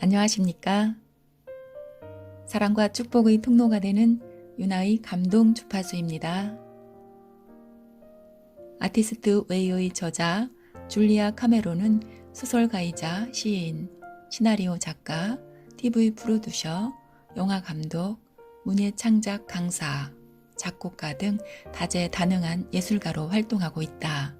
안녕하십니까? 사랑과 축복의 통로가 되는 유나의 감동 주파수입니다. 아티스트 웨이의 저자 줄리아 카메론은 소설가이자 시인, 시나리오 작가, TV 프로듀서, 영화 감독, 문예 창작 강사, 작곡가 등 다재다능한 예술가로 활동하고 있다.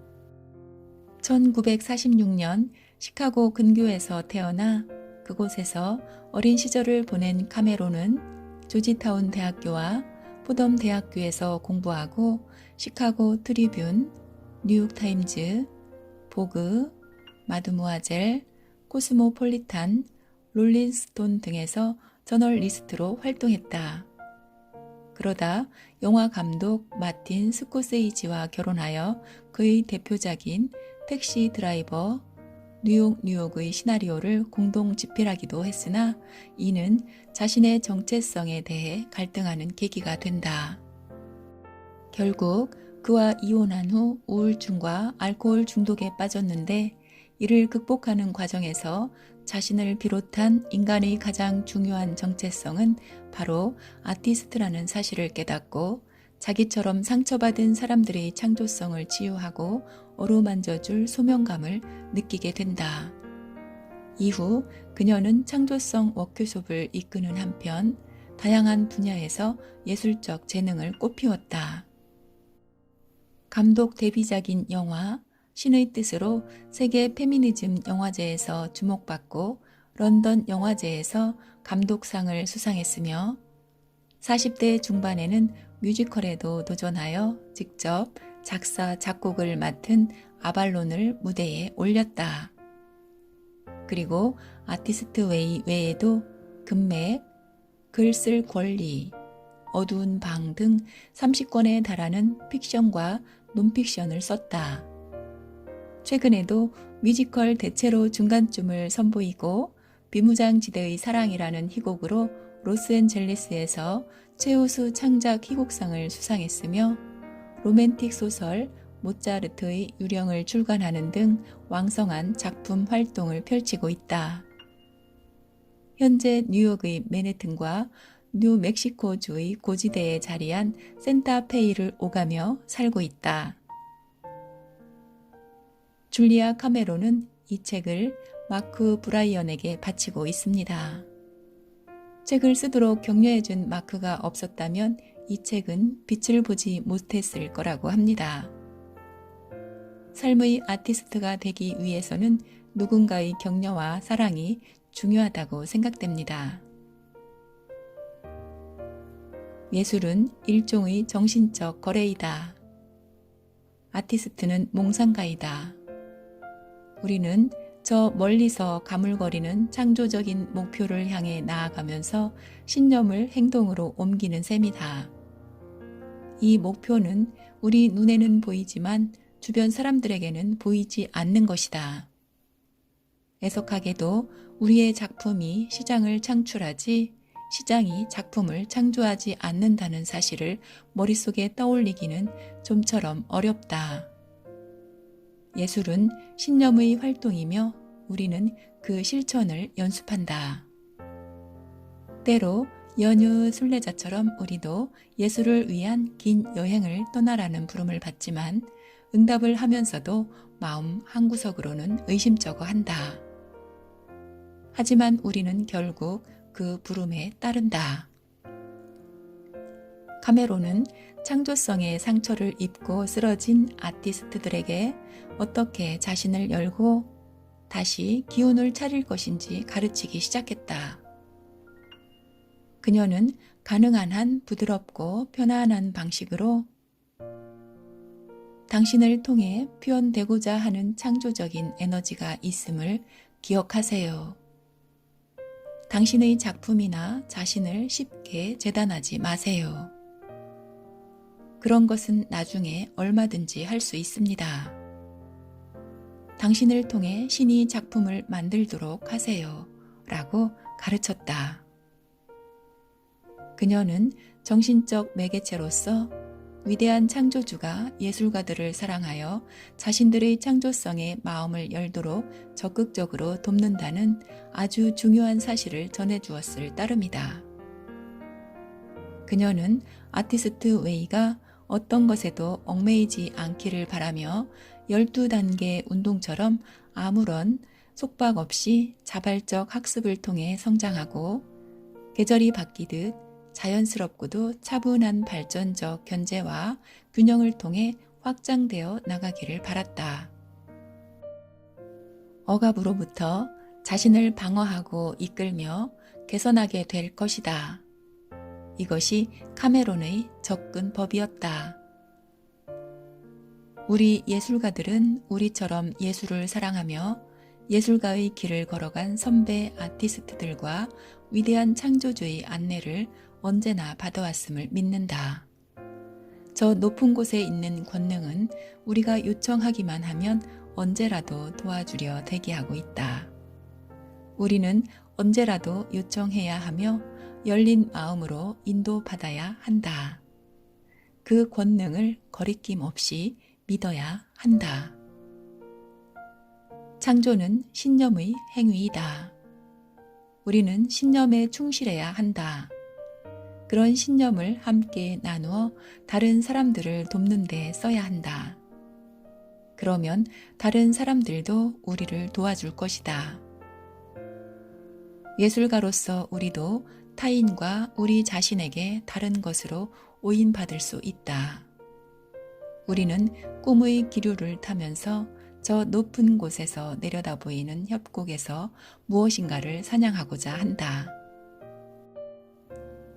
1946년 시카고 근교에서 태어나 그곳에서 어린 시절을 보낸 카메론은 조지타운 대학교와 포덤 대학교에서 공부하고 시카고 트리뷴, 뉴욕타임즈, 보그, 마드무아젤, 코스모폴리탄, 롤링스톤 등에서 저널리스트로 활동했다. 그러다 영화 감독 마틴 스코세이지와 결혼하여 그의 대표작인 택시 드라이버, 뉴욕의 시나리오를 공동 집필하기도 했으나 이는 자신의 정체성에 대해 갈등하는 계기가 된다. 결국 그와 이혼한 후 우울증과 알코올 중독에 빠졌는데 이를 극복하는 과정에서 자신을 비롯한 인간의 가장 중요한 정체성은 바로 아티스트라는 사실을 깨닫고 자기처럼 상처받은 사람들의 창조성을 치유하고 어루만져줄 소명감을 느끼게 된다. 이후 그녀는 창조성 워크숍을 이끄는 한편 다양한 분야에서 예술적 재능을 꽃피웠다. 감독 데뷔작인 영화 신의 뜻으로 세계 페미니즘 영화제에서 주목받고 런던 영화제에서 감독상을 수상했으며 40대 중반에는 뮤지컬에도 도전하여 직접 작사, 작곡을 맡은 아발론을 무대에 올렸다. 그리고 아티스트 웨이 외에도 금맥, 글 쓸 권리, 어두운 방 등 30권에 달하는 픽션과 논픽션을 썼다. 최근에도 뮤지컬 대체로 중간쯤을 선보이고 비무장지대의 사랑이라는 희곡으로 로스앤젤레스에서 최우수 창작 희곡상을 수상했으며 로맨틱 소설 모차르트의 유령을 출간하는 등 왕성한 작품 활동을 펼치고 있다. 현재 뉴욕의 맨해튼과 뉴멕시코주의 고지대에 자리한 센타페이를 오가며 살고 있다. 줄리아 카메론은 이 책을 마크 브라이언에게 바치고 있습니다. 책을 쓰도록 격려해준 마크가 없었다면 이 책은 빛을 보지 못했을 거라고 합니다. 삶의 아티스트가 되기 위해서는 누군가의 격려와 사랑이 중요하다고 생각됩니다. 예술은 일종의 정신적 거래이다. 아티스트는 몽상가이다. 우리는 저 멀리서 가물거리는 창조적인 목표를 향해 나아가면서 신념을 행동으로 옮기는 셈이다. 이 목표는 우리 눈에는 보이지만 주변 사람들에게는 보이지 않는 것이다. 애석하게도 우리의 작품이 시장을 창출하지 시장이 작품을 창조하지 않는다는 사실을 머릿속에 떠올리기는 좀처럼 어렵다. 예술은 신념의 활동이며 우리는 그 실천을 연습한다. 때로 연유 순례자처럼 우리도 예술을 위한 긴 여행을 떠나라는 부름을 받지만 응답을 하면서도 마음 한구석으로는 의심쩍어 한다. 하지만 우리는 결국 그 부름에 따른다. 카메론은 창조성의 상처를 입고 쓰러진 아티스트들에게 어떻게 자신을 열고 다시 기운을 차릴 것인지 가르치기 시작했다. 그녀는 가능한 한 부드럽고 편안한 방식으로 당신을 통해 표현되고자 하는 창조적인 에너지가 있음을 기억하세요. 당신의 작품이나 자신을 쉽게 재단하지 마세요. 그런 것은 나중에 얼마든지 할 수 있습니다. 당신을 통해 신이 작품을 만들도록 하세요. 라고 가르쳤다. 그녀는 정신적 매개체로서 위대한 창조주가 예술가들을 사랑하여 자신들의 창조성에 마음을 열도록 적극적으로 돕는다는 아주 중요한 사실을 전해주었을 따름이다. 그녀는 아티스트 웨이가 어떤 것에도 얽매이지 않기를 바라며 12단계 운동처럼 아무런 속박 없이 자발적 학습을 통해 성장하고 계절이 바뀌듯 자연스럽고도 차분한 발전적 견제와 균형을 통해 확장되어 나가기를 바랐다. 억압으로부터 자신을 방어하고 이끌며 개선하게 될 것이다. 이것이 카메론의 접근법이었다. 우리 예술가들은 우리처럼 예술을 사랑하며 예술가의 길을 걸어간 선배 아티스트들과 위대한 창조주의 안내를 언제나 받아왔음을 믿는다. 저 높은 곳에 있는 권능은 우리가 요청하기만 하면 언제라도 도와주려 대기하고 있다. 우리는 언제라도 요청해야 하며 열린 마음으로 인도받아야 한다. 그 권능을 거리낌 없이 믿어야 한다. 창조는 신념의 행위이다. 우리는 신념에 충실해야 한다. 그런 신념을 함께 나누어 다른 사람들을 돕는 데 써야 한다. 그러면 다른 사람들도 우리를 도와줄 것이다. 예술가로서 우리도 타인과 우리 자신에게 다른 것으로 오인받을 수 있다. 우리는 꿈의 기류를 타면서 저 높은 곳에서 내려다 보이는 협곡에서 무엇인가를 사냥하고자 한다.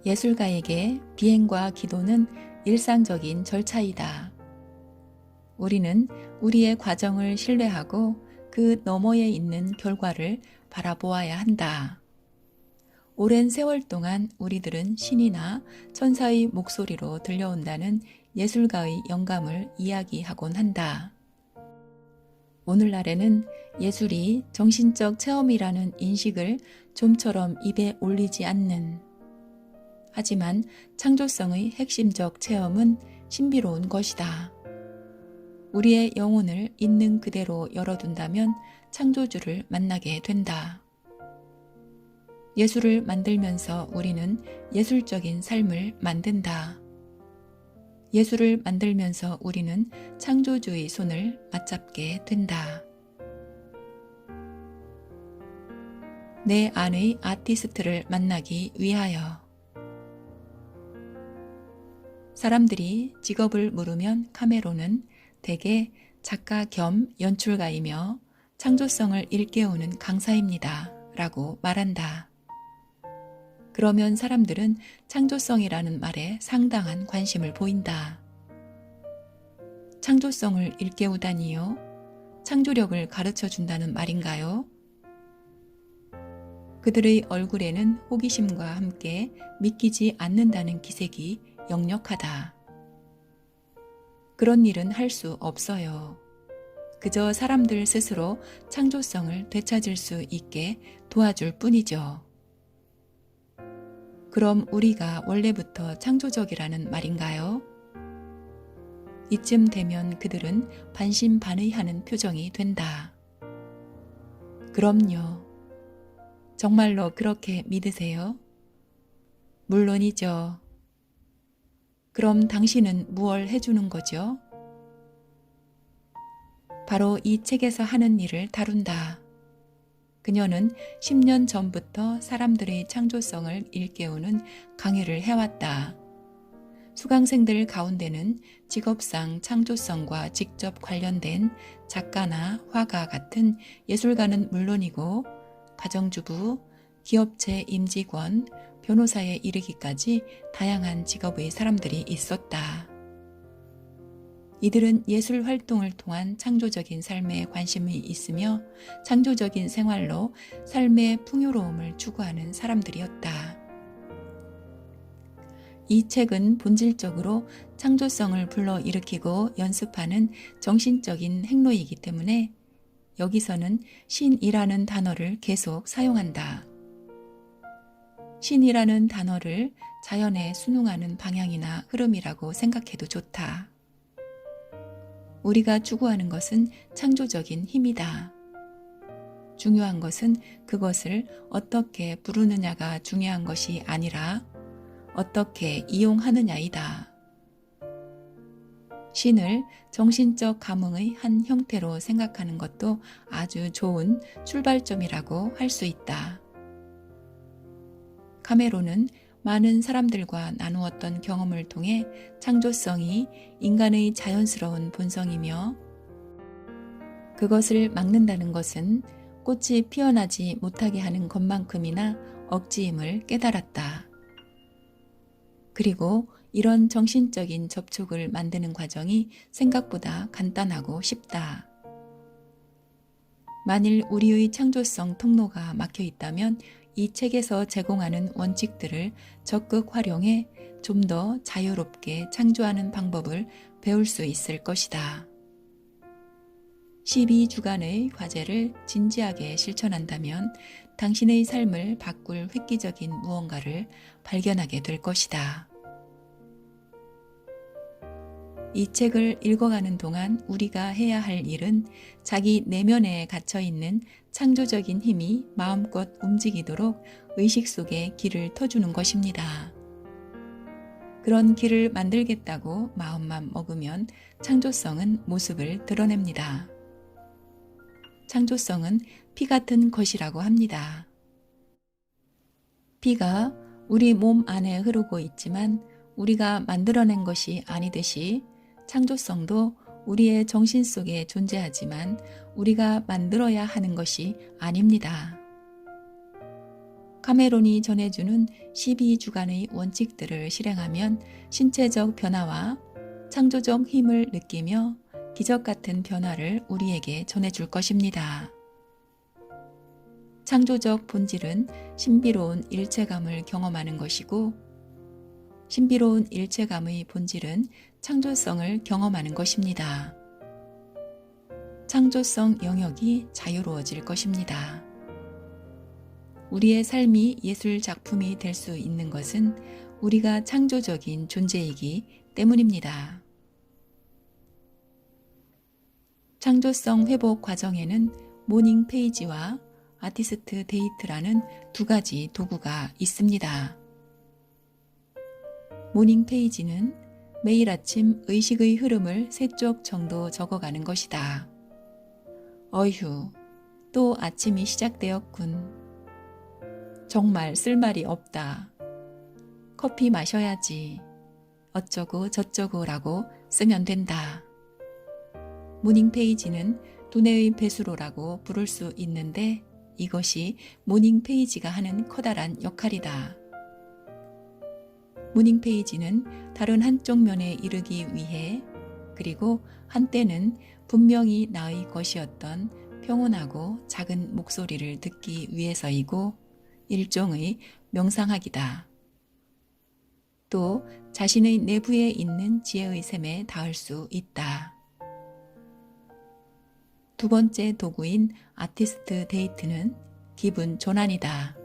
예술가에게 비행과 기도는 일상적인 절차이다. 우리는 우리의 과정을 신뢰하고 그 너머에 있는 결과를 바라보아야 한다. 오랜 세월 동안 우리들은 신이나 천사의 목소리로 들려온다는 예술가의 영감을 이야기하곤 한다. 오늘날에는 예술이 정신적 체험이라는 인식을 좀처럼 입에 올리지 않는, 하지만 창조성의 핵심적 체험은 신비로운 것이다. 우리의 영혼을 있는 그대로 열어둔다면 창조주를 만나게 된다. 예술을 만들면서 우리는 예술적인 삶을 만든다. 예술을 만들면서 우리는 창조주의 손을 맞잡게 된다. 내 안의 아티스트를 만나기 위하여. 사람들이 직업을 물으면 카메론은 대개 작가 겸 연출가이며 창조성을 일깨우는 강사입니다. 라고 말한다. 그러면 사람들은 창조성이라는 말에 상당한 관심을 보인다. 창조성을 일깨우다니요? 창조력을 가르쳐 준다는 말인가요? 그들의 얼굴에는 호기심과 함께 믿기지 않는다는 기색이 역력하다. 그런 일은 할 수 없어요. 그저 사람들 스스로 창조성을 되찾을 수 있게 도와줄 뿐이죠. 그럼 우리가 원래부터 창조적이라는 말인가요? 이쯤 되면 그들은 반신반의하는 표정이 된다. 그럼요. 정말로 그렇게 믿으세요? 물론이죠. 그럼 당신은 무얼 해주는 거죠? 바로 이 책에서 하는 일을 다룬다. 그녀는 10년 전부터 사람들의 창조성을 일깨우는 강의를 해왔다. 수강생들 가운데는 직업상 창조성과 직접 관련된 작가나 화가 같은 예술가는 물론이고 가정주부, 기업체 임직원, 변호사에 이르기까지 다양한 직업의 사람들이 있었다. 이들은 예술 활동을 통한 창조적인 삶에 관심이 있으며 창조적인 생활로 삶의 풍요로움을 추구하는 사람들이었다. 이 책은 본질적으로 창조성을 불러일으키고 연습하는 정신적인 행로이기 때문에 여기서는 신이라는 단어를 계속 사용한다. 신이라는 단어를 자연에 순응하는 방향이나 흐름이라고 생각해도 좋다. 우리가 추구하는 것은 창조적인 힘이다. 중요한 것은 그것을 어떻게 부르느냐가 중요한 것이 아니라 어떻게 이용하느냐이다. 신을 정신적 감흥의 한 형태로 생각하는 것도 아주 좋은 출발점이라고 할 수 있다. 카메론은 많은 사람들과 나누었던 경험을 통해 창조성이 인간의 자연스러운 본성이며 그것을 막는다는 것은 꽃이 피어나지 못하게 하는 것만큼이나 억지임을 깨달았다. 그리고 이런 정신적인 접촉을 만드는 과정이 생각보다 간단하고 쉽다. 만일 우리의 창조성 통로가 막혀 있다면 이 책에서 제공하는 원칙들을 적극 활용해 좀 더 자유롭게 창조하는 방법을 배울 수 있을 것이다. 12주간의 과제를 진지하게 실천한다면 당신의 삶을 바꿀 획기적인 무언가를 발견하게 될 것이다. 이 책을 읽어가는 동안 우리가 해야 할 일은 자기 내면에 갇혀있는 창조적인 힘이 마음껏 움직이도록 의식 속에 길을 터주는 것입니다. 그런 길을 만들겠다고 마음만 먹으면 창조성은 모습을 드러냅니다. 창조성은 피 같은 것이라고 합니다. 피가 우리 몸 안에 흐르고 있지만 우리가 만들어낸 것이 아니듯이 창조성도 우리의 정신 속에 존재하지만 우리가 만들어야 하는 것이 아닙니다. 카메론이 전해주는 12주간의 원칙들을 실행하면 신체적 변화와 창조적 힘을 느끼며 기적 같은 변화를 우리에게 전해줄 것입니다. 창조적 본질은 신비로운 일체감을 경험하는 것이고 신비로운 일체감의 본질은 창조성을 경험하는 것입니다. 창조성 영역이 자유로워질 것입니다. 우리의 삶이 예술 작품이 될 수 있는 것은 우리가 창조적인 존재이기 때문입니다. 창조성 회복 과정에는 모닝 페이지와 아티스트 데이트라는 두 가지 도구가 있습니다. 모닝 페이지는 매일 아침 의식의 흐름을 3쪽 정도 적어가는 것이다. 어휴, 또 아침이 시작되었군. 정말 쓸 말이 없다. 커피 마셔야지. 어쩌고 저쩌고라고 쓰면 된다. 모닝 페이지는 두뇌의 배수로라고 부를 수 있는데 이것이 모닝 페이지가 하는 커다란 역할이다. 모닝 페이지는 다른 한쪽 면에 이르기 위해 그리고 한때는 분명히 나의 것이었던 평온하고 작은 목소리를 듣기 위해서이고 일종의 명상하기다. 또 자신의 내부에 있는 지혜의 샘에 닿을 수 있다. 두 번째 도구인 아티스트 데이트는 기분 전환이다.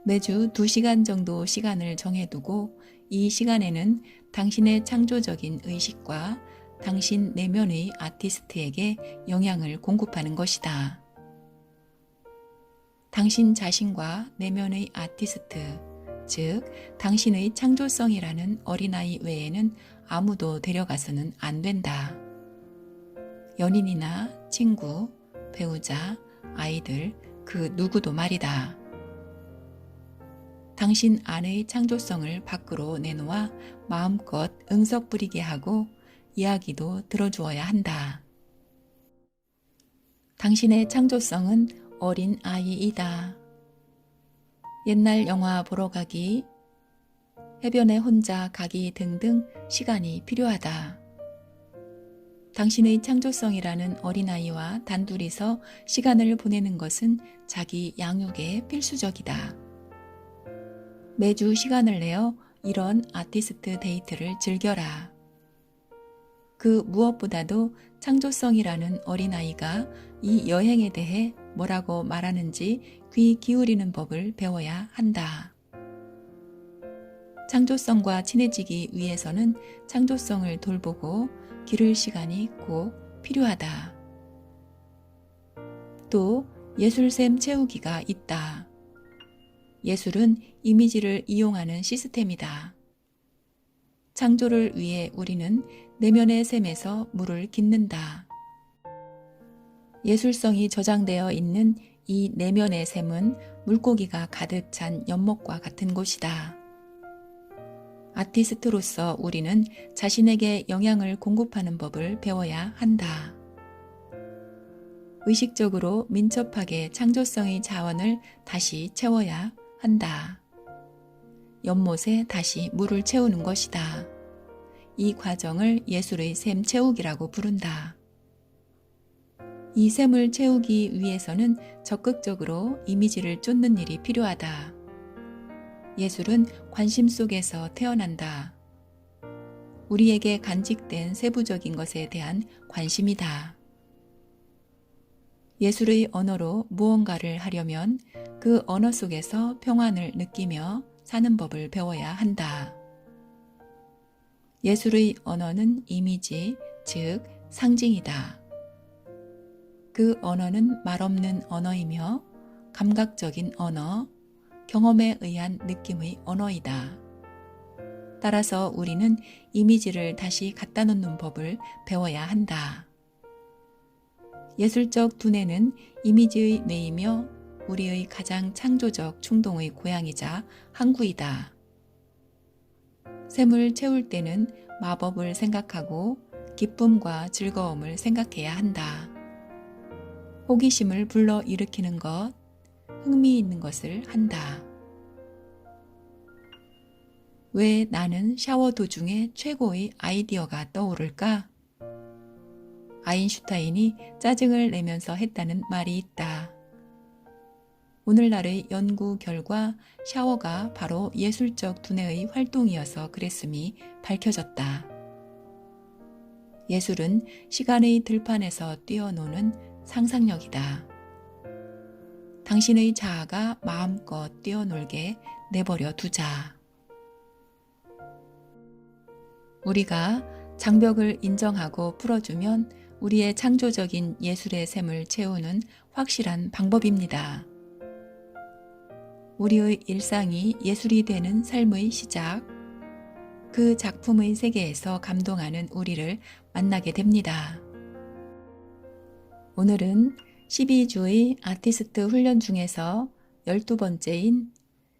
매주 2시간 정도 시간을 정해두고 이 시간에는 당신의 창조적인 의식과 당신 내면의 아티스트에게 영향을 공급하는 것이다. 당신 자신과 내면의 아티스트, 즉 당신의 창조성이라는 어린아이 외에는 아무도 데려가서는 안 된다. 연인이나 친구, 배우자, 아이들, 그 누구도 말이다. 당신 안의 창조성을 밖으로 내놓아 마음껏 응석 부리게 하고 이야기도 들어주어야 한다. 당신의 창조성은 어린 아이이다. 옛날 영화 보러 가기, 해변에 혼자 가기 등등 시간이 필요하다. 당신의 창조성이라는 어린아이와 단둘이서 시간을 보내는 것은 자기 양육에 필수적이다. 매주 시간을 내어 이런 아티스트 데이트를 즐겨라. 그 무엇보다도 창조성이라는 어린아이가 이 여행에 대해 뭐라고 말하는지 귀 기울이는 법을 배워야 한다. 창조성과 친해지기 위해서는 창조성을 돌보고 기를 시간이 꼭 필요하다. 또 예술샘 채우기가 있다. 예술은 이미지를 이용하는 시스템이다. 창조를 위해 우리는 내면의 샘에서 물을 깃는다. 예술성이 저장되어 있는 이 내면의 샘은 물고기가 가득 찬 연못과 같은 곳이다. 아티스트로서 우리는 자신에게 영향을 공급하는 법을 배워야 한다. 의식적으로 민첩하게 창조성의 자원을 다시 채워야 한다. 연못에 다시 물을 채우는 것이다. 이 과정을 예술의 샘 채우기라고 부른다. 이 샘을 채우기 위해서는 적극적으로 이미지를 쫓는 일이 필요하다. 예술은 관심 속에서 태어난다. 우리에게 간직된 세부적인 것에 대한 관심이다. 예술의 언어로 무언가를 하려면 그 언어 속에서 평안을 느끼며 사는 법을 배워야 한다. 예술의 언어는 이미지, 즉 상징이다. 그 언어는 말없는 언어이며 감각적인 언어, 경험에 의한 느낌의 언어이다. 따라서 우리는 이미지를 다시 갖다 놓는 법을 배워야 한다. 예술적 두뇌는 이미지의 뇌이며 우리의 가장 창조적 충동의 고향이자 항구이다. 샘을 채울 때는 마법을 생각하고 기쁨과 즐거움을 생각해야 한다. 호기심을 불러 일으키는 것, 흥미 있는 것을 한다. 왜 나는 샤워 도중에 최고의 아이디어가 떠오를까? 아인슈타인이 짜증을 내면서 했다는 말이 있다. 오늘날의 연구 결과 샤워가 바로 예술적 두뇌의 활동이어서 그랬음이 밝혀졌다. 예술은 시간의 들판에서 뛰어노는 상상력이다. 당신의 자아가 마음껏 뛰어놀게 내버려 두자. 우리가 장벽을 인정하고 풀어주면 우리의 창조적인 예술의 샘을 채우는 확실한 방법입니다. 우리의 일상이 예술이 되는 삶의 시작, 그 작품의 세계에서 감동하는 우리를 만나게 됩니다. 오늘은 12주의 아티스트 훈련 중에서 12번째인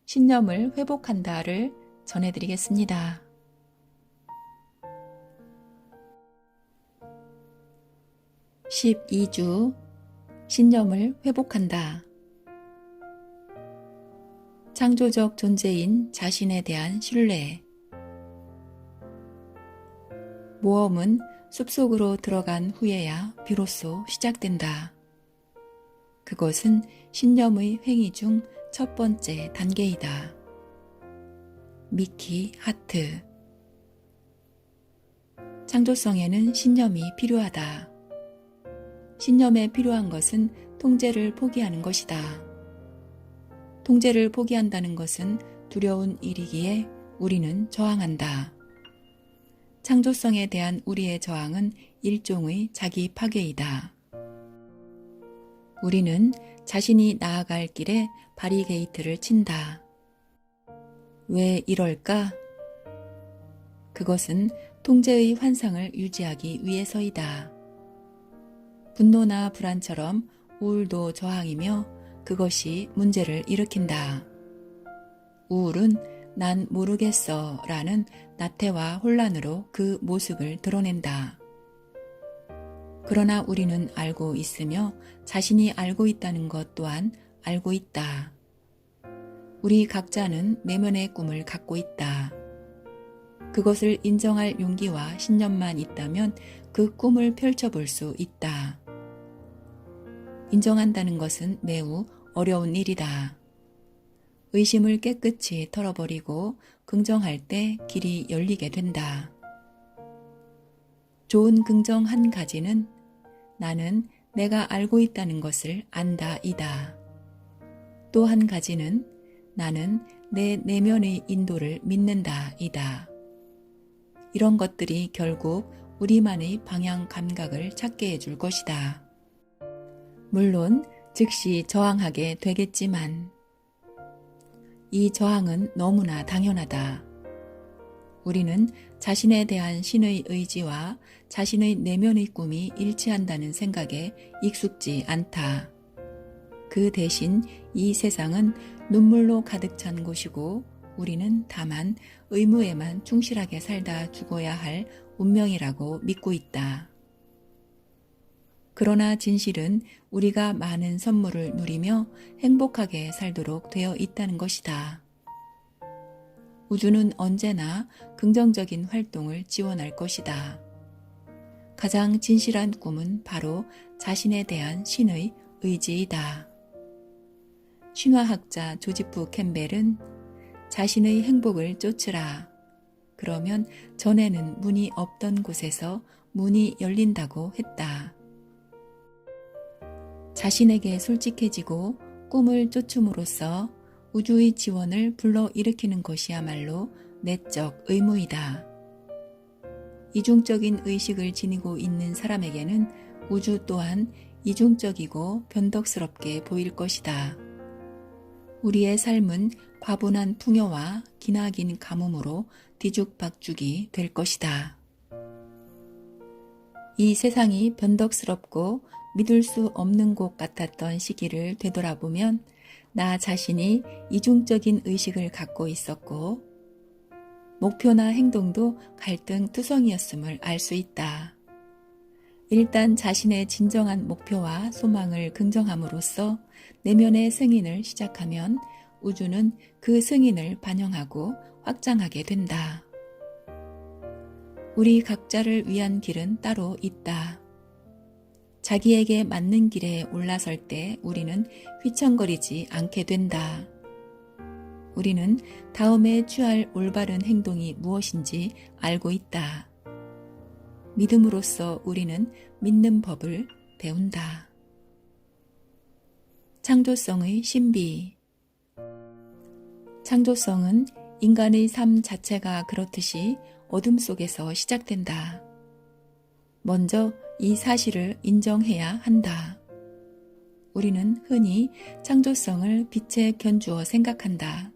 신념을 회복한다를 전해드리겠습니다. 12주 신념을 회복한다. 창조적 존재인 자신에 대한 신뢰. 모험은 숲속으로 들어간 후에야 비로소 시작된다. 그것은 신념의 행위 중 첫 번째 단계이다. 미키 하트. 창조성에는 신념이 필요하다. 신념에 필요한 것은 통제를 포기하는 것이다. 통제를 포기한다는 것은 두려운 일이기에 우리는 저항한다. 창조성에 대한 우리의 저항은 일종의 자기 파괴이다. 우리는 자신이 나아갈 길에 바리게이트를 친다. 왜 이럴까? 그것은 통제의 환상을 유지하기 위해서이다. 분노나 불안처럼 우울도 저항이며 그것이 문제를 일으킨다. 우울은 난 모르겠어 라는 나태와 혼란으로 그 모습을 드러낸다. 그러나 우리는 알고 있으며 자신이 알고 있다는 것 또한 알고 있다. 우리 각자는 내면의 꿈을 갖고 있다. 그것을 인정할 용기와 신념만 있다면 그 꿈을 펼쳐볼 수 있다. 인정한다는 것은 매우 어려운 일이다. 의심을 깨끗이 털어버리고 긍정할 때 길이 열리게 된다. 좋은 긍정 한 가지는 나는 내가 알고 있다는 것을 안다 이다. 또 한 가지는 나는 내 내면의 인도를 믿는다이다. 이런 것들이 결국 우리만의 방향 감각을 찾게 해줄 것이다. 물론 즉시 저항하게 되겠지만 이 저항은 너무나 당연하다. 우리는 자신에 대한 신의 의지와 자신의 내면의 꿈이 일치한다는 생각에 익숙지 않다. 그 대신 이 세상은 눈물로 가득 찬 곳이고 우리는 다만 의무에만 충실하게 살다 죽어야 할 운명이라고 믿고 있다. 그러나 진실은 우리가 많은 선물을 누리며 행복하게 살도록 되어 있다는 것이다. 우주는 언제나 긍정적인 활동을 지원할 것이다. 가장 진실한 꿈은 바로 자신에 대한 신의 의지이다. 신화학자 조지프 캠벨은 자신의 행복을 쫓으라. 그러면 전에는 문이 없던 곳에서 문이 열린다고 했다. 자신에게 솔직해지고 꿈을 쫓음으로써 우주의 지원을 불러일으키는 것이야말로 내적 의무이다. 이중적인 의식을 지니고 있는 사람에게는 우주 또한 이중적이고 변덕스럽게 보일 것이다. 우리의 삶은 과분한 풍요와 기나긴 가뭄으로 뒤죽박죽이 될 것이다. 이 세상이 변덕스럽고 믿을 수 없는 곳 같았던 시기를 되돌아보면 나 자신이 이중적인 의식을 갖고 있었고 목표나 행동도 갈등투성이었음을 알 수 있다. 일단 자신의 진정한 목표와 소망을 긍정함으로써 내면의 승인을 시작하면 우주는 그 승인을 반영하고 확장하게 된다. 우리 각자를 위한 길은 따로 있다. 자기에게 맞는 길에 올라설 때 우리는 휘청거리지 않게 된다. 우리는 다음에 취할 올바른 행동이 무엇인지 알고 있다. 믿음으로써 우리는 믿는 법을 배운다. 창조성의 신비. 창조성은 인간의 삶 자체가 그렇듯이 어둠 속에서 시작된다. 먼저 이 사실을 인정해야 한다. 우리는 흔히 창조성을 빛에 견주어 생각한다.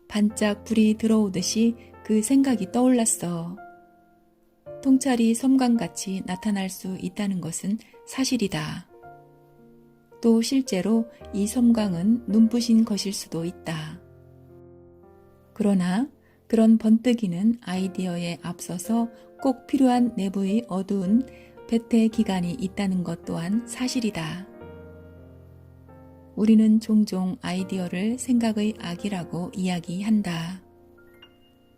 반짝 불이 들어오듯이 그 생각이 떠올랐어. 통찰이 섬광같이 나타날 수 있다는 것은 사실이다. 또 실제로 이 섬광은 눈부신 것일 수도 있다. 그러나 그런 번뜩이는 아이디어에 앞서서 꼭 필요한 내부의 어두운 배태 기간이 있다는 것 또한 사실이다. 우리는 종종 아이디어를 생각의 악이라고 이야기한다.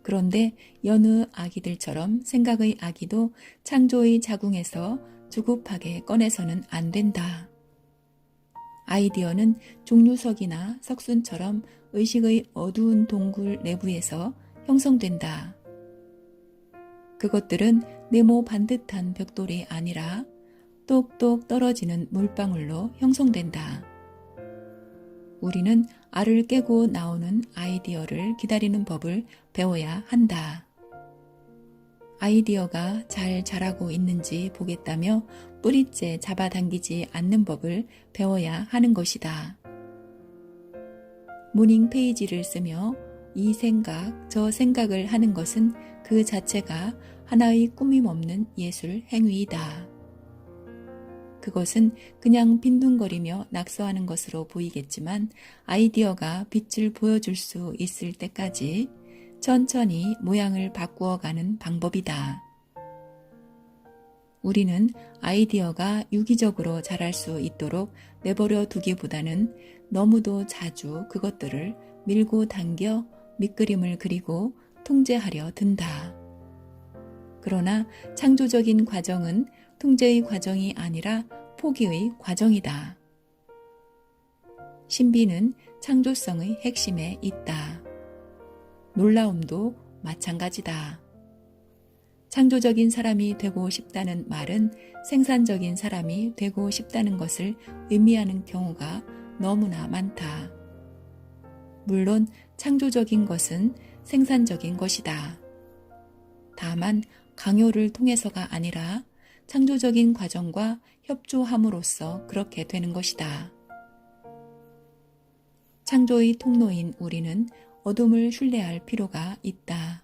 그런데 여느 아기들처럼 생각의 아기도 창조의 자궁에서 조급하게 꺼내서는 안 된다. 아이디어는 종류석이나 석순처럼 의식의 어두운 동굴 내부에서 형성된다. 그것들은 네모 반듯한 벽돌이 아니라 똑똑 떨어지는 물방울로 형성된다. 우리는 알을 깨고 나오는 아이디어를 기다리는 법을 배워야 한다. 아이디어가 잘 자라고 있는지 보겠다며 뿌리째 잡아당기지 않는 법을 배워야 하는 것이다. 모닝 페이지를 쓰며 이 생각, 저 생각을 하는 것은 그 자체가 하나의 꾸밈없는 예술 행위이다. 그것은 그냥 빈둥거리며 낙서하는 것으로 보이겠지만 아이디어가 빛을 보여줄 수 있을 때까지 천천히 모양을 바꾸어가는 방법이다. 우리는 아이디어가 유기적으로 자랄 수 있도록 내버려 두기보다는 너무도 자주 그것들을 밀고 당겨 밑그림을 그리고 통제하려 든다. 그러나 창조적인 과정은 통제의 과정이 아니라 포기의 과정이다. 신비는 창조성의 핵심에 있다. 놀라움도 마찬가지다. 창조적인 사람이 되고 싶다는 말은 생산적인 사람이 되고 싶다는 것을 의미하는 경우가 너무나 많다. 물론 창조적인 것은 생산적인 것이다. 다만 강요를 통해서가 아니라 창조적인 과정과 협조함으로써 그렇게 되는 것이다. 창조의 통로인 우리는 어둠을 신뢰할 필요가 있다.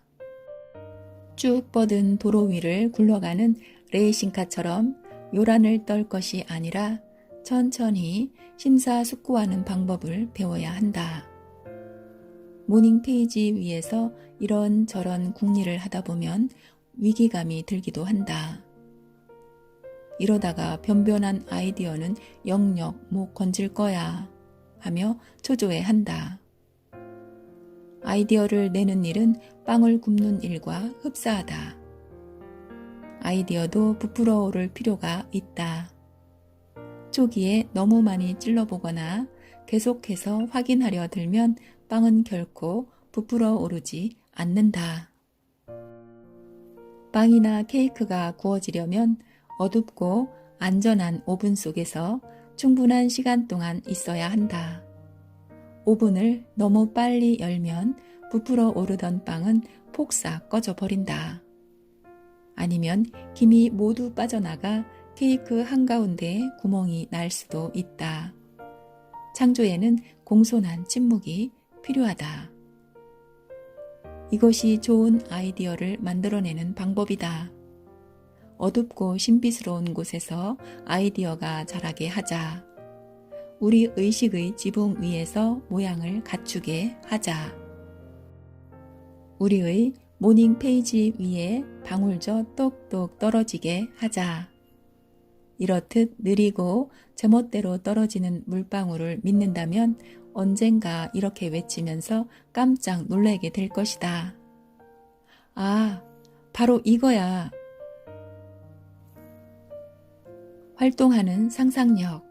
쭉 뻗은 도로 위를 굴러가는 레이싱카처럼 요란을 떨 것이 아니라 천천히 심사숙고하는 방법을 배워야 한다. 모닝 페이지 위에서 이런저런 궁리를 하다 보면 위기감이 들기도 한다. 이러다가 변변한 아이디어는 영영 못 건질 거야 하며 초조해한다. 아이디어를 내는 일은 빵을 굽는 일과 흡사하다. 아이디어도 부풀어 오를 필요가 있다. 초기에 너무 많이 찔러보거나 계속해서 확인하려 들면 빵은 결코 부풀어 오르지 않는다. 빵이나 케이크가 구워지려면 어둡고 안전한 오븐 속에서 충분한 시간 동안 있어야 한다. 오븐을 너무 빨리 열면 부풀어 오르던 빵은 폭삭 꺼져 버린다. 아니면 김이 모두 빠져나가 케이크 한가운데에 구멍이 날 수도 있다. 창조에는 공손한 침묵이 필요하다. 이것이 좋은 아이디어를 만들어내는 방법이다. 어둡고 신비스러운 곳에서 아이디어가 자라게 하자. 우리 의식의 지붕 위에서 모양을 갖추게 하자. 우리의 모닝 페이지 위에 방울져 똑똑 떨어지게 하자. 이렇듯 느리고 제멋대로 떨어지는 물방울을 믿는다면 언젠가 이렇게 외치면서 깜짝 놀라게 될 것이다. 아, 바로 이거야. 활동하는 상상력.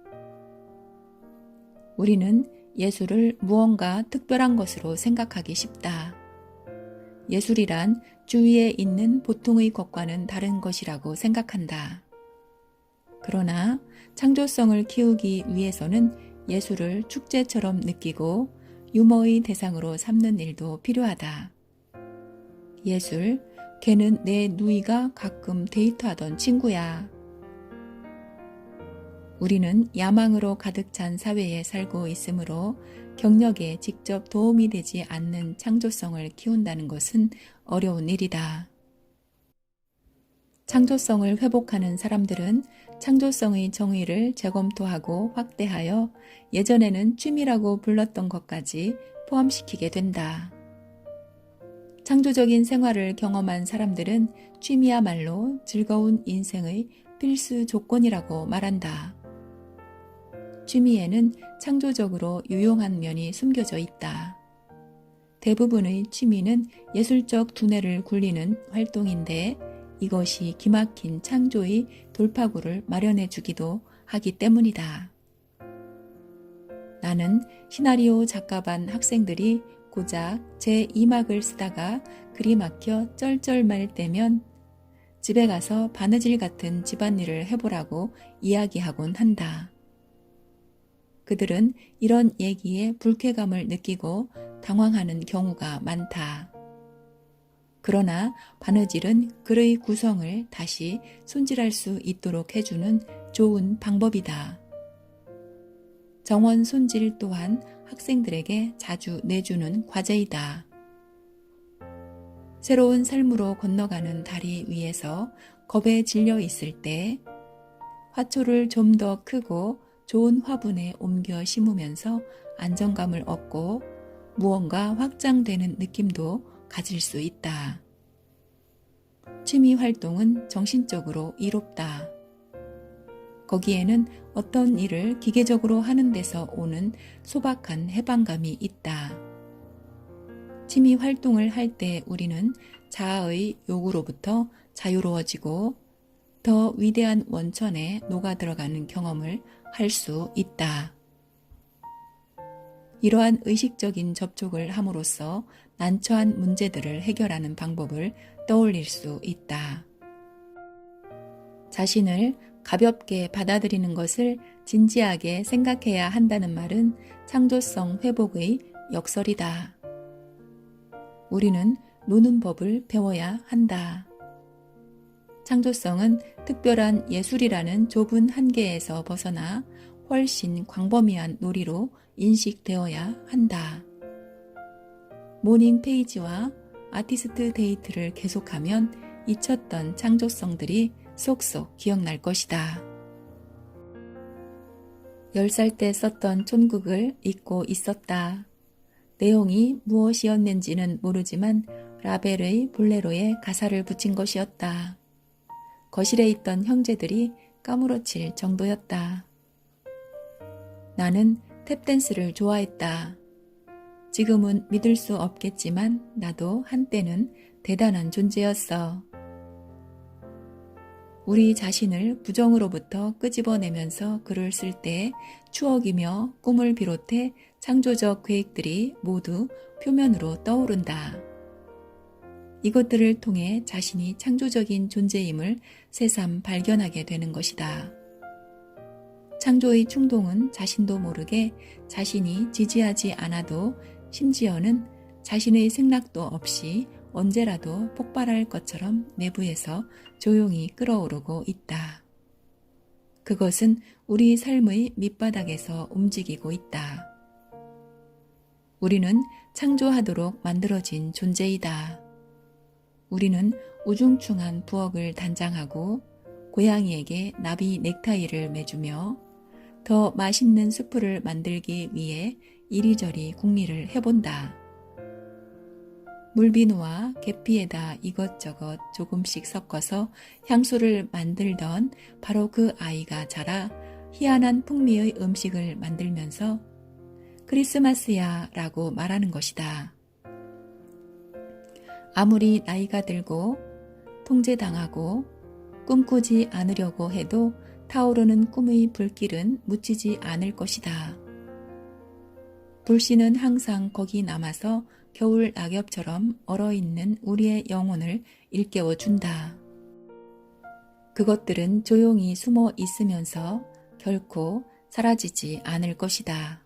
우리는 예술을 무언가 특별한 것으로 생각하기 쉽다. 예술이란 주위에 있는 보통의 것과는 다른 것이라고 생각한다. 그러나 창조성을 키우기 위해서는 예술을 축제처럼 느끼고 유머의 대상으로 삼는 일도 필요하다. 예술, 걔는 내 누이가 가끔 데이트하던 친구야. 우리는 야망으로 가득 찬 사회에 살고 있으므로 경력에 직접 도움이 되지 않는 창조성을 키운다는 것은 어려운 일이다. 창조성을 회복하는 사람들은 창조성의 정의를 재검토하고 확대하여 예전에는 취미라고 불렀던 것까지 포함시키게 된다. 창조적인 생활을 경험한 사람들은 취미야말로 즐거운 인생의 필수 조건이라고 말한다. 취미에는 창조적으로 유용한 면이 숨겨져 있다. 대부분의 취미는 예술적 두뇌를 굴리는 활동인데 이것이 기막힌 창조의 돌파구를 마련해 주기도 하기 때문이다. 나는 시나리오 작가반 학생들이 고작 제2막을 쓰다가 글이 막혀 쩔쩔말 때면 집에 가서 바느질 같은 집안일을 해보라고 이야기하곤 한다. 그들은 이런 얘기에 불쾌감을 느끼고 당황하는 경우가 많다. 그러나 바느질은 글의 구성을 다시 손질할 수 있도록 해주는 좋은 방법이다. 정원 손질 또한 학생들에게 자주 내주는 과제이다. 새로운 삶으로 건너가는 다리 위에서 겁에 질려 있을 때 화초를 좀 더 크고 좋은 화분에 옮겨 심으면서 안정감을 얻고 무언가 확장되는 느낌도 가질 수 있다. 취미 활동은 정신적으로 이롭다. 거기에는 어떤 일을 기계적으로 하는 데서 오는 소박한 해방감이 있다. 취미 활동을 할 때 우리는 자아의 요구로부터 자유로워지고 더 위대한 원천에 녹아들어가는 경험을 할 수 있다. 이러한 의식적인 접촉을 함으로써 난처한 문제들을 해결하는 방법을 떠올릴 수 있다. 자신을 가볍게 받아들이는 것을 진지하게 생각해야 한다는 말은 창조성 회복의 역설이다. 우리는 노는 법을 배워야 한다. 창조성은 특별한 예술이라는 좁은 한계에서 벗어나 훨씬 광범위한 놀이로 인식되어야 한다. 모닝 페이지와 아티스트 데이트를 계속하면 잊혔던 창조성들이 쏙쏙 기억날 것이다. 10살 때 썼던 촌극을 잊고 있었다. 내용이 무엇이었는지는 모르지만 라벨의 볼레로에 가사를 붙인 것이었다. 거실에 있던 형제들이 까무러칠 정도였다. 나는 탭댄스를 좋아했다. 지금은 믿을 수 없겠지만 나도 한때는 대단한 존재였어. 우리 자신을 부정으로부터 끄집어내면서 글을 쓸 때 추억이며 꿈을 비롯해 창조적 계획들이 모두 표면으로 떠오른다. 이것들을 통해 자신이 창조적인 존재임을 새삼 발견하게 되는 것이다. 창조의 충동은 자신도 모르게 자신이 지지하지 않아도 심지어는 자신의 생각도 없이 언제라도 폭발할 것처럼 내부에서 조용히 끓어오르고 있다. 그것은 우리 삶의 밑바닥에서 움직이고 있다. 우리는 창조하도록 만들어진 존재이다. 우리는 우중충한 부엌을 단장하고 고양이에게 나비 넥타이를 매주며 더 맛있는 수프를 만들기 위해 이리저리 궁리를 해본다. 물비누와 계피에다 이것저것 조금씩 섞어서 향수를 만들던 바로 그 아이가 자라 희한한 풍미의 음식을 만들면서 크리스마스야 라고 말하는 것이다. 아무리 나이가 들고 통제당하고 꿈꾸지 않으려고 해도 타오르는 꿈의 불길은 묻히지 않을 것이다. 불씨는 항상 거기 남아서 겨울 낙엽처럼 얼어있는 우리의 영혼을 일깨워준다. 그것들은 조용히 숨어 있으면서 결코 사라지지 않을 것이다.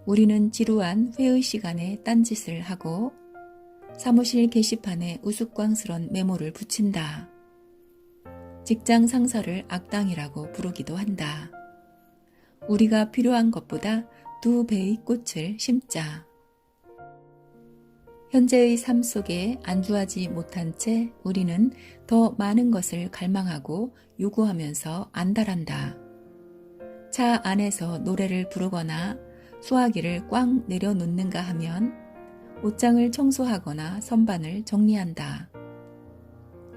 우리는 지루한 회의 시간에 딴짓을 하고 사무실 게시판에 우스꽝스런 메모를 붙인다. 직장 상사를 악당이라고 부르기도 한다. 우리가 필요한 것보다 2배의 꽃을 심자. 현재의 삶 속에 안주하지 못한 채 우리는 더 많은 것을 갈망하고 요구하면서 안달한다. 차 안에서 노래를 부르거나 수화기를 꽉 내려놓는가 하면 옷장을 청소하거나 선반을 정리한다.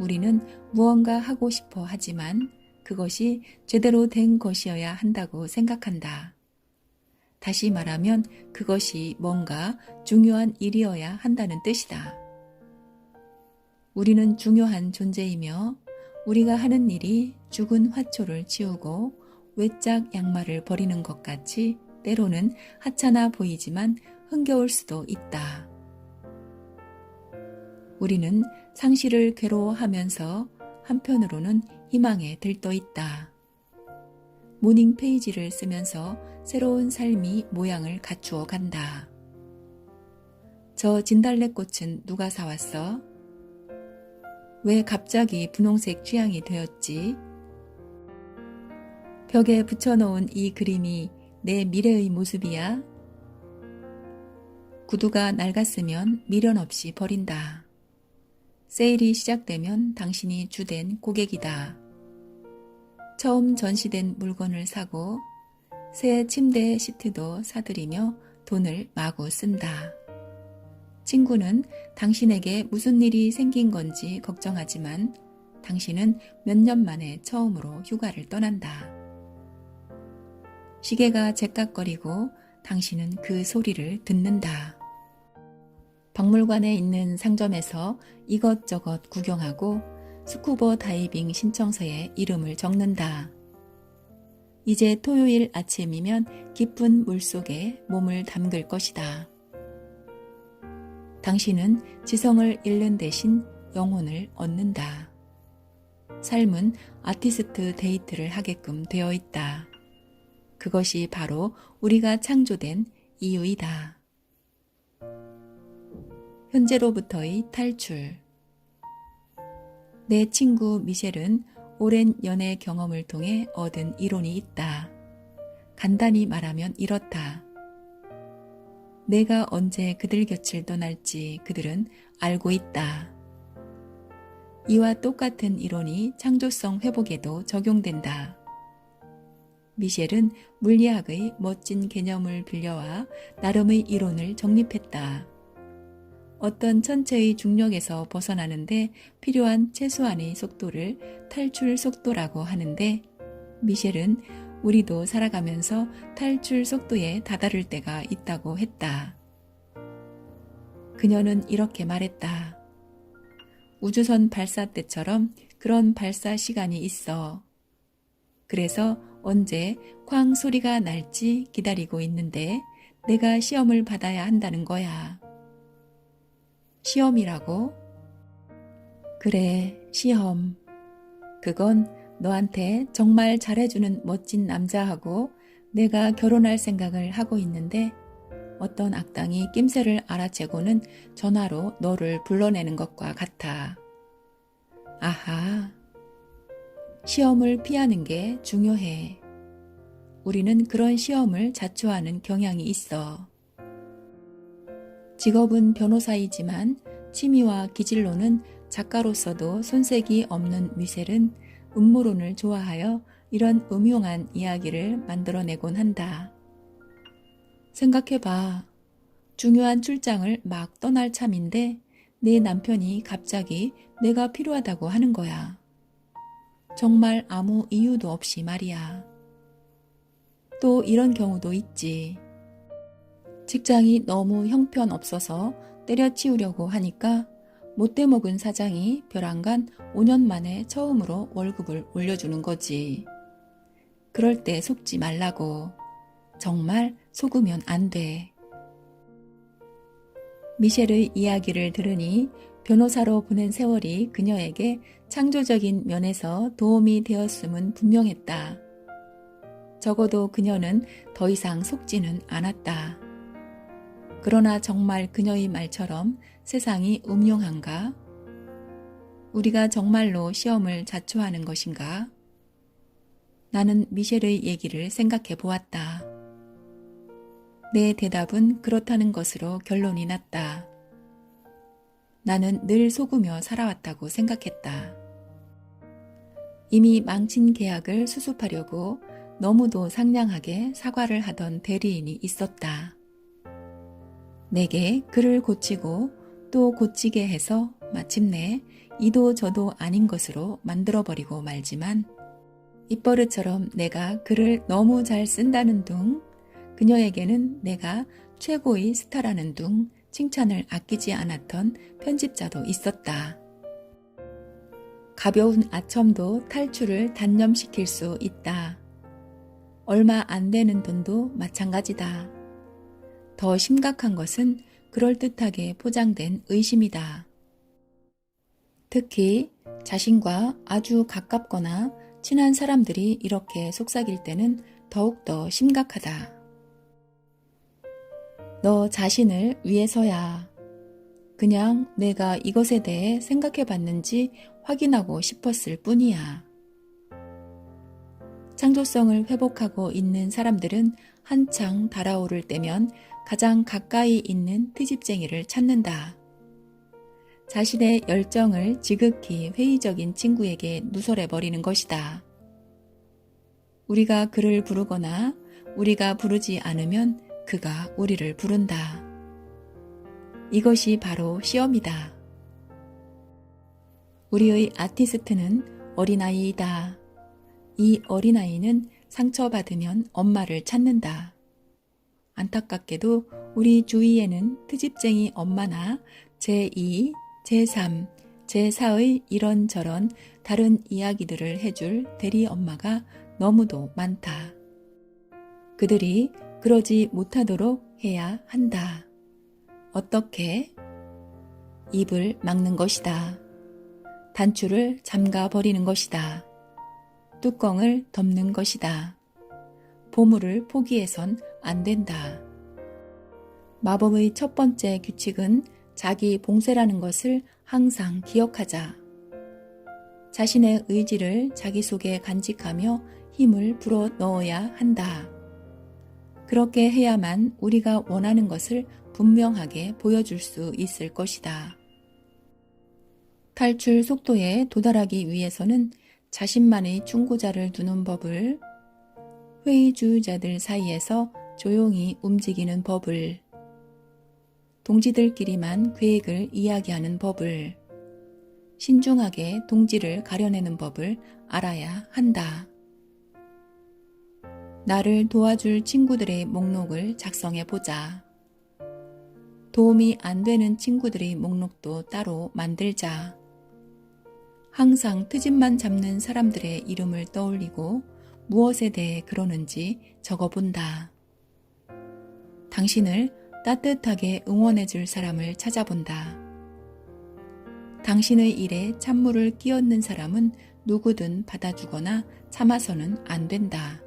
우리는 무언가 하고 싶어 하지만 그것이 제대로 된 것이어야 한다고 생각한다. 다시 말하면 그것이 뭔가 중요한 일이어야 한다는 뜻이다. 우리는 중요한 존재이며 우리가 하는 일이 죽은 화초를 치우고 외짝 양말을 버리는 것 같이 때로는 하찮아 보이지만 흥겨울 수도 있다. 우리는 상실을 괴로워하면서 한편으로는 희망에 들떠 있다. 모닝 페이지를 쓰면서 새로운 삶이 모양을 갖추어 간다. 저 진달래꽃은 누가 사왔어? 왜 갑자기 분홍색 취향이 되었지? 벽에 붙여놓은 이 그림이 내 미래의 모습이야? 구두가 낡았으면 미련 없이 버린다. 세일이 시작되면 당신이 주된 고객이다. 처음 전시된 물건을 사고 새 침대 시트도 사들이며 돈을 마구 쓴다. 친구는 당신에게 무슨 일이 생긴 건지 걱정하지만 당신은 몇 년 만에 처음으로 휴가를 떠난다. 시계가 제깍거리고 당신은 그 소리를 듣는다. 박물관에 있는 상점에서 이것저것 구경하고 스쿠버 다이빙 신청서에 이름을 적는다. 이제 토요일 아침이면 깊은 물속에 몸을 담글 것이다. 당신은 지성을 잃는 대신 영혼을 얻는다. 삶은 아티스트 데이트를 하게끔 되어 있다. 그것이 바로 우리가 창조된 이유이다. 현재로부터의 탈출. 내 친구 미셸은 오랜 연애 경험을 통해 얻은 이론이 있다. 간단히 말하면 이렇다. 내가 언제 그들 곁을 떠날지 그들은 알고 있다. 이와 똑같은 이론이 창조성 회복에도 적용된다. 미셸은 물리학의 멋진 개념을 빌려와 나름의 이론을 정립했다. 어떤 천체의 중력에서 벗어나는데 필요한 최소한의 속도를 탈출 속도라고 하는데, 미셸은 우리도 살아가면서 탈출 속도에 다다를 때가 있다고 했다. 그녀는 이렇게 말했다. 우주선 발사 때처럼 그런 발사 시간이 있어. 그래서 언제 쾅 소리가 날지 기다리고 있는데 내가 시험을 받아야 한다는 거야. 시험이라고? 그래, 시험. 그건 너한테 정말 잘해주는 멋진 남자하고 내가 결혼할 생각을 하고 있는데 어떤 악당이 낌새를 알아채고는 전화로 너를 불러내는 것과 같아. 아하. 시험을 피하는 게 중요해. 우리는 그런 시험을 자초하는 경향이 있어. 직업은 변호사이지만 취미와 기질로는 작가로서도 손색이 없는 미셸은 음모론을 좋아하여 이런 음흉한 이야기를 만들어내곤 한다. 생각해봐. 중요한 출장을 막 떠날 참인데 내 남편이 갑자기 내가 필요하다고 하는 거야. 정말 아무 이유도 없이 말이야. 또 이런 경우도 있지. 직장이 너무 형편없어서 때려치우려고 하니까 못돼 먹은 사장이 벼랑간 5년 만에 처음으로 월급을 올려주는 거지. 그럴 때 속지 말라고. 정말 속으면 안 돼. 미셸의 이야기를 들으니 변호사로 보낸 세월이 그녀에게 창조적인 면에서 도움이 되었음은 분명했다. 적어도 그녀는 더 이상 속지는 않았다. 그러나 정말 그녀의 말처럼 세상이 음흉한가? 우리가 정말로 시험을 자초하는 것인가? 나는 미셸의 얘기를 생각해 보았다. 내 대답은 그렇다는 것으로 결론이 났다. 나는 늘 속으며 살아왔다고 생각했다. 이미 망친 계약을 수습하려고 너무도 상냥하게 사과를 하던 대리인이 있었다. 내게 그를 고치고 또 고치게 해서 마침내 이도 저도 아닌 것으로 만들어버리고 말지만 입버릇처럼 내가 글을 너무 잘 쓴다는 둥, 그녀에게는 내가 최고의 스타라는 둥 칭찬을 아끼지 않았던 편집자도 있었다. 가벼운 아첨도 탈출을 단념시킬 수 있다. 얼마 안 되는 돈도 마찬가지다. 더 심각한 것은 그럴듯하게 포장된 의심이다. 특히 자신과 아주 가깝거나 친한 사람들이 이렇게 속삭일 때는 더욱더 심각하다. 너 자신을 위해서야. 그냥 내가 이것에 대해 생각해 봤는지 확인하고 싶었을 뿐이야. 창조성을 회복하고 있는 사람들은 한창 달아오를 때면 가장 가까이 있는 트집쟁이를 찾는다. 자신의 열정을 지극히 회의적인 친구에게 누설해버리는 것이다. 우리가 그를 부르거나 우리가 부르지 않으면 그가 우리를 부른다. 이것이 바로 시험이다. 우리의 아티스트는 어린아이이다. 이 어린아이는 상처받으면 엄마를 찾는다. 안타깝게도 우리 주위에는 트집쟁이 엄마나 제2, 제3, 제4의 이런저런 다른 이야기들을 해줄 대리 엄마가 너무도 많다. 그들이 그러지 못하도록 해야 한다. 어떻게? 입을 막는 것이다. 단추를 잠가 버리는 것이다. 뚜껑을 덮는 것이다. 보물을 포기해선 안 된다. 마법의 첫 번째 규칙은 자기 봉쇄라는 것을 항상 기억하자. 자신의 의지를 자기 속에 간직하며 힘을 불어 넣어야 한다. 그렇게 해야만 우리가 원하는 것을 분명하게 보여줄 수 있을 것이다. 탈출 속도에 도달하기 위해서는 자신만의 충고자를 두는 법을, 회의주의자들 사이에서 조용히 움직이는 법을, 동지들끼리만 계획을 이야기하는 법을, 신중하게 동지를 가려내는 법을 알아야 한다. 나를 도와줄 친구들의 목록을 작성해 보자. 도움이 안 되는 친구들의 목록도 따로 만들자. 항상 트집만 잡는 사람들의 이름을 떠올리고 무엇에 대해 그러는지 적어본다. 당신을 따뜻하게 응원해 줄 사람을 찾아본다. 당신의 일에 찬물을 끼얹는 사람은 누구든 받아주거나 참아서는 안 된다.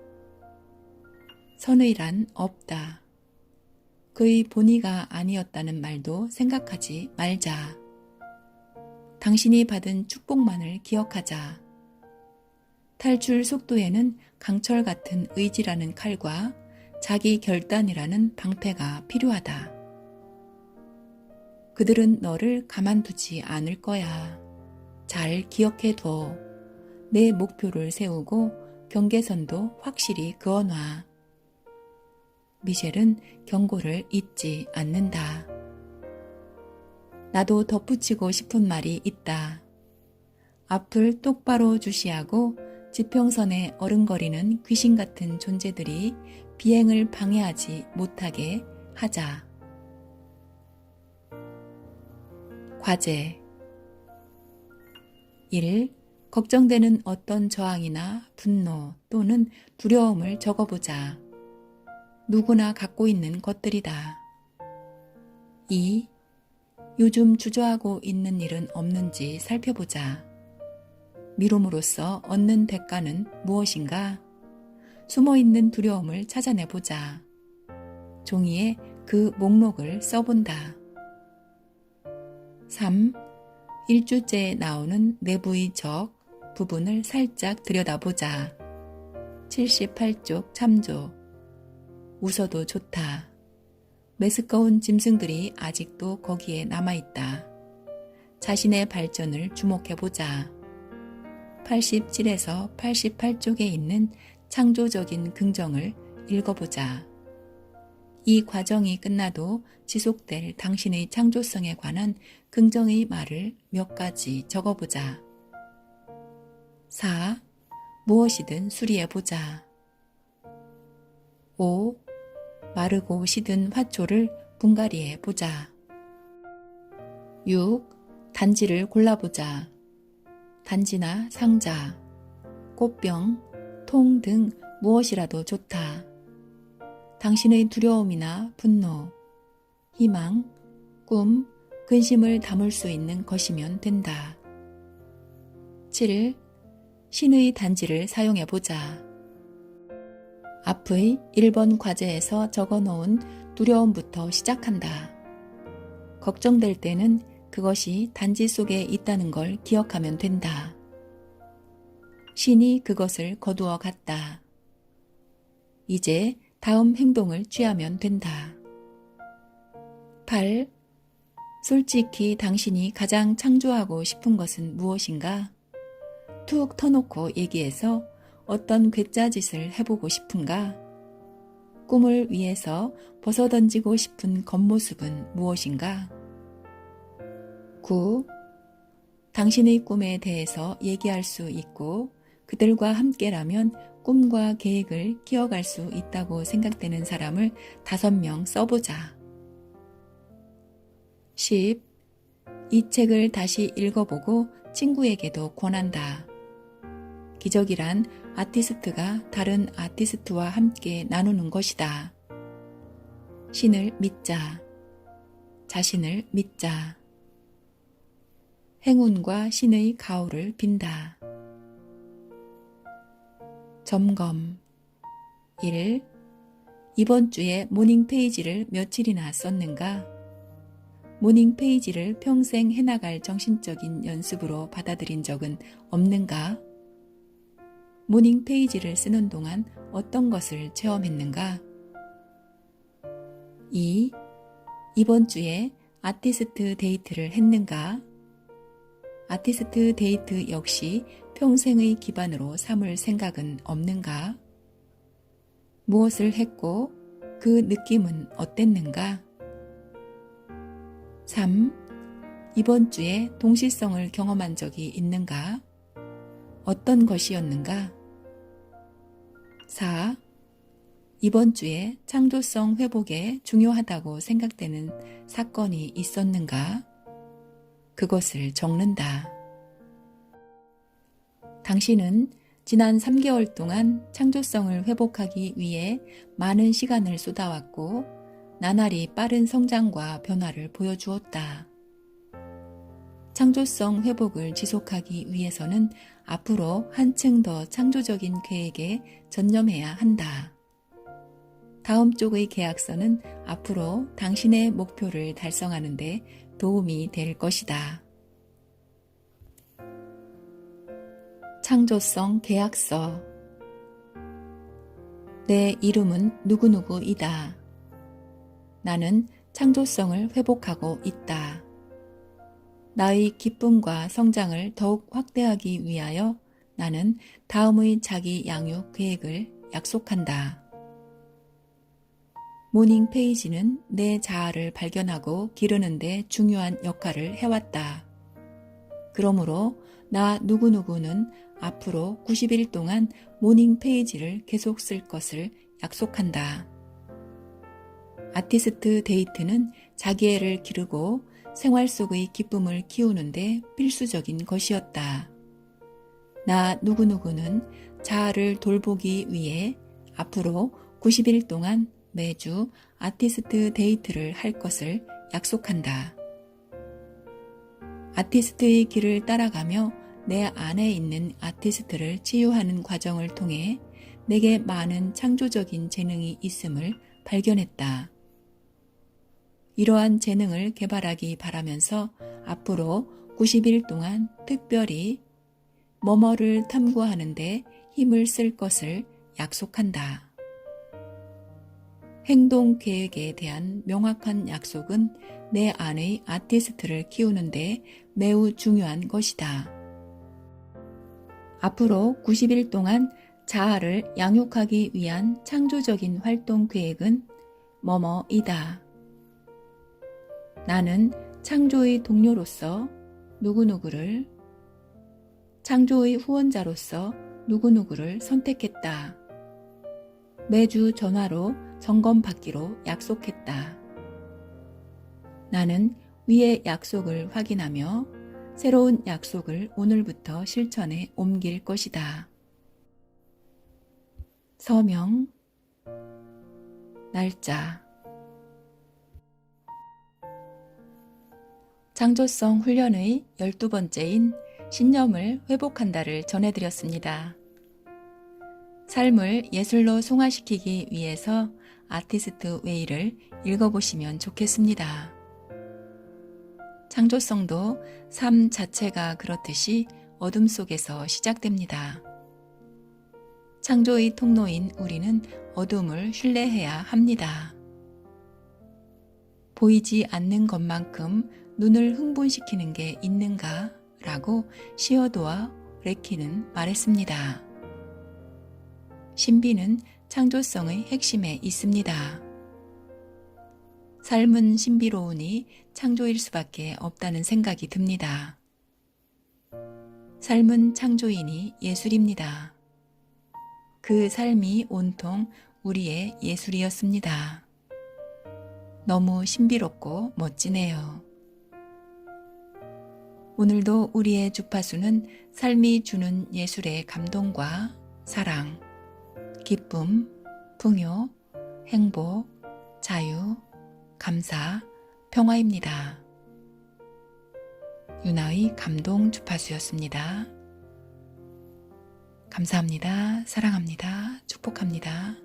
선의란 없다. 그의 본의가 아니었다는 말도 생각하지 말자. 당신이 받은 축복만을 기억하자. 탈출 속도에는 강철 같은 의지라는 칼과 자기 결단이라는 방패가 필요하다. 그들은 너를 가만두지 않을 거야. 잘 기억해둬. 내 목표를 세우고 경계선도 확실히 그어놔. 미셸은 경고를 잊지 않는다. 나도 덧붙이고 싶은 말이 있다. 앞을 똑바로 주시하고 지평선에 어른거리는 귀신 같은 존재들이 비행을 방해하지 못하게 하자. 과제 1. 걱정되는 어떤 저항이나 분노 또는 두려움을 적어보자. 누구나 갖고 있는 것들이다. 2. 요즘 주저하고 있는 일은 없는지 살펴보자. 미움으로써 얻는 대가는 무엇인가? 숨어있는 두려움을 찾아내보자. 종이에 그 목록을 써본다. 3. 일주째에 나오는 내부의 적 부분을 살짝 들여다보자. 78쪽 참조. 웃어도 좋다. 메스꺼운 짐승들이 아직도 거기에 남아있다. 자신의 발전을 주목해보자. 87에서 88쪽에 있는 창조적인 긍정을 읽어보자. 이 과정이 끝나도 지속될 당신의 창조성에 관한 긍정의 말을 몇 가지 적어보자. 4. 무엇이든 수리해보자. 5. 마르고 시든 화초를 분갈이해 보자. 6. 단지를 골라보자. 단지나 상자, 꽃병, 통 등 무엇이라도 좋다. 당신의 두려움이나 분노, 희망, 꿈, 근심을 담을 수 있는 것이면 된다. 7. 신의 단지를 사용해보자. 앞의 1번 과제에서 적어놓은 두려움부터 시작한다. 걱정될 때는 그것이 단지 속에 있다는 걸 기억하면 된다. 신이 그것을 거두어 갔다. 이제 다음 행동을 취하면 된다. 8. 솔직히 당신이 가장 창조하고 싶은 것은 무엇인가? 툭 터놓고 얘기해서 어떤 괴짜짓을 해보고 싶은가? 꿈을 위해서 벗어던지고 싶은 겉모습은 무엇인가? 9. 당신의 꿈에 대해서 얘기할 수 있고 그들과 함께라면 꿈과 계획을 키워갈 수 있다고 생각되는 사람을 5명 써보자. 10. 이 책을 다시 읽어보고 친구에게도 권한다. 기적이란 아티스트가 다른 아티스트와 함께 나누는 것이다. 신을 믿자. 자신을 믿자. 행운과 신의 가호를 빈다. 점검 1. 이번 주에 모닝 페이지를 며칠이나 썼는가? 모닝 페이지를 평생 해나갈 정신적인 연습으로 받아들인 적은 없는가? 모닝 페이지를 쓰는 동안 어떤 것을 체험했는가? 2. 이번 주에 아티스트 데이트를 했는가? 아티스트 데이트 역시 평생의 기반으로 삼을 생각은 없는가? 무엇을 했고 그 느낌은 어땠는가? 3. 이번 주에 동시성을 경험한 적이 있는가? 어떤 것이었는가? 4. 이번 주에 창조성 회복에 중요하다고 생각되는 사건이 있었는가? 그것을 적는다. 당신은 지난 3개월 동안 창조성을 회복하기 위해 많은 시간을 쏟아왔고 나날이 빠른 성장과 변화를 보여주었다. 창조성 회복을 지속하기 위해서는 앞으로 한층 더 창조적인 계획에 전념해야 한다. 다음 쪽의 계약서는 앞으로 당신의 목표를 달성하는 데 도움이 될 것이다. 창조성 계약서. 내 이름은 누구누구이다. 나는 창조성을 회복하고 있다. 나의 기쁨과 성장을 더욱 확대하기 위하여 나는 다음의 자기 양육 계획을 약속한다. 모닝 페이지는 내 자아를 발견하고 기르는 데 중요한 역할을 해왔다. 그러므로 나 누구누구는 앞으로 90일 동안 모닝 페이지를 계속 쓸 것을 약속한다. 아티스트 데이트는 자기애를 기르고 생활 속의 기쁨을 키우는데 필수적인 것이었다. 나 누구누구는 자아를 돌보기 위해 앞으로 90일 동안 매주 아티스트 데이트를 할 것을 약속한다. 아티스트의 길을 따라가며 내 안에 있는 아티스트를 치유하는 과정을 통해 내게 많은 창조적인 재능이 있음을 발견했다. 이러한 재능을 개발하기 바라면서 앞으로 90일 동안 특별히 뭐뭐를 탐구하는 데 힘을 쓸 것을 약속한다. 행동 계획에 대한 명확한 약속은 내 안의 아티스트를 키우는 데 매우 중요한 것이다. 앞으로 90일 동안 자아를 양육하기 위한 창조적인 활동 계획은 뭐뭐이다. 나는 창조의 동료로서 누구누구를, 창조의 후원자로서 누구누구를 선택했다. 매주 전화로 점검받기로 약속했다. 나는 위의 약속을 확인하며 새로운 약속을 오늘부터 실천에 옮길 것이다. 서명, 날짜. 창조성 훈련의 12번째인 신념을 회복한다를 전해드렸습니다. 삶을 예술로 승화시키기 위해서 아티스트 웨이를 읽어보시면 좋겠습니다. 창조성도 삶 자체가 그렇듯이 어둠 속에서 시작됩니다. 창조의 통로인 우리는 어둠을 신뢰해야 합니다. 보이지 않는 것만큼 눈을 흥분시키는 게 있는가? 라고 시어도와 레키는 말했습니다. 신비는 창조성의 핵심에 있습니다. 삶은 신비로우니 창조일 수밖에 없다는 생각이 듭니다. 삶은 창조이니 예술입니다. 그 삶이 온통 우리의 예술이었습니다. 너무 신비롭고 멋지네요. 오늘도 우리의 주파수는 삶이 주는 예술의 감동과 사랑, 기쁨, 풍요, 행복, 자유, 감사, 평화입니다. 유나의 감동 주파수였습니다. 감사합니다. 사랑합니다. 축복합니다.